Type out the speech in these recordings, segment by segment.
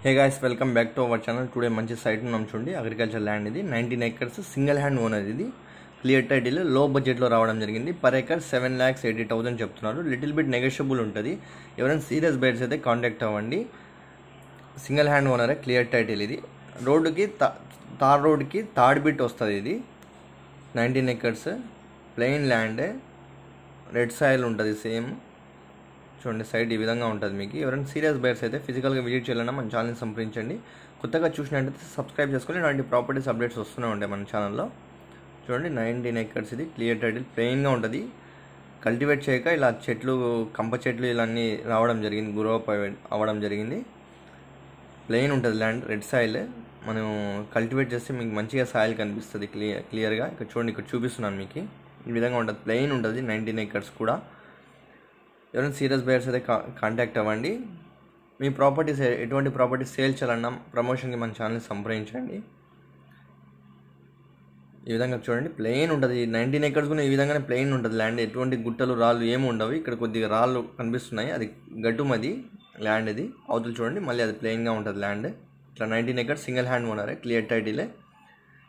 Hey guys, welcome back to our channel. Today మంచి site ఉన్నాం చూడండి. అగ్రికల్చర్ ల్యాండ్ ఇది 19 acres సింగిల్ హ్యాండ్ ఓనర్. ఇది క్లియర్ టైటిల్, లో బడ్జెట్లో రావడం జరిగింది. పర్ ఎకర్ 7,80,000 చెప్తున్నారు. లిటిల్ బిట్ నెగోషియబుల్ ఉంటుంది. ఎవరైనా సీరియస్ బైర్స్ అయితే కాంటాక్ట్ అవ్వండి. సింగిల్ హ్యాండ్ ఓనరే, క్లియర్ టైటిల్. ఇది రోడ్డుకి తార్ రోడ్కి థర్డ్ బిట్ వస్తుంది. ఇది 19 acres plain land, red soil ఉంటుంది. సేమ్ చూడండి, సైట్ ఈ విధంగా ఉంటుంది. మీకు ఎవరైనా సీరియస్ బైర్స్ అయితే ఫిజికల్గా విజిట్ చేయాలన్నా మన ఛానల్ని సంప్రదించండి. కొత్తగా చూసినట్టయితే సబ్స్క్రైబ్ చేసుకొని ఇలాంటి ప్రాపర్టీస్ అప్డేట్స్ వస్తూనే ఉంటాయి మన ఛానల్లో. చూడండి, 19 acres ఇది క్లియర్ టైటిల్, ప్లెయిన్గా ఉంటుంది. కల్టివేట్ చేయక ఇలా చెట్లు, కంప చెట్లు ఇలా అన్నీ రావడం జరిగింది, గ్రో అప్ అవ్వడం జరిగింది. ప్లెయిన్ ఉంటుంది ల్యాండ్, రెడ్ సాయిల్. మనం కల్టివేట్ చేస్తే మీకు మంచిగా సాయిల్ కనిపిస్తుంది క్లియర్గా. ఇక్కడ చూడండి, ఇక్కడ చూపిస్తున్నాను మీకు. ఈ విధంగా ఉంటుంది, ప్లెయిన్ ఉంటుంది. 19 acres కూడా. ఎవరైనా సీరియస్ బయర్స్ అయితే కాంటాక్ట్ అవ్వండి. మీ ప్రాపర్టీస్, ఎటువంటి ప్రాపర్టీస్ సేల్ చేయాలన్నా ప్రమోషన్కి మన ఛానల్ని సంప్రదించండి. ఈ విధంగా చూడండి, ప్లెయిన్ ఉంటుంది. 19 acres కూడా ఈ విధంగానే ప్లెయిన్ ఉంటుంది ల్యాండ్. ఎటువంటి గుట్టలు, రాళ్ళు ఏమి ఉండవు. ఇక్కడ కొద్దిగా రాళ్ళు కనిపిస్తున్నాయి, అది గట్టుమది ల్యాండ్. ఇది అవతల చూడండి, మళ్ళీ అది ప్లెయిన్గా ఉంటుంది ల్యాండ్. ఇట్లా 19 acres సింగిల్ హ్యాండ్ ఓనరే, క్లియర్ టైటిలే.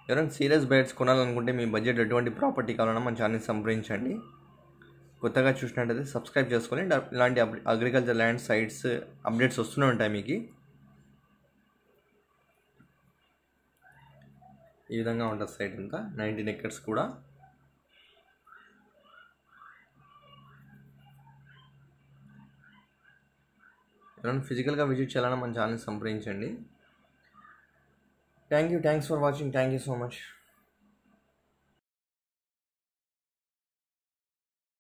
ఎవరైనా సీరియస్ బయర్స్ కొనాలనుకుంటే, మీ బడ్జెట్ ఎటువంటి ప్రాపర్టీ కావాలన్నా మన ఛానల్ని సంప్రదించండి. కొత్తగా చూసినట్టయితే సబ్స్క్రైబ్ చేసుకొని ఇలాంటి అగ్రికల్చర్ ల్యాండ్ సైట్స్ అప్డేట్స్ వస్తూనే ఉంటాయి మీకు. ఈ విధంగా ఉంటుంది సైట్ అంతా, 19 acres కూడా. ఎవరైనా ఫిజికల్గా విజిట్ చేయాలన్నా మన ఛానల్ని సంప్రదించండి. Thanks for watching. Thank you so much.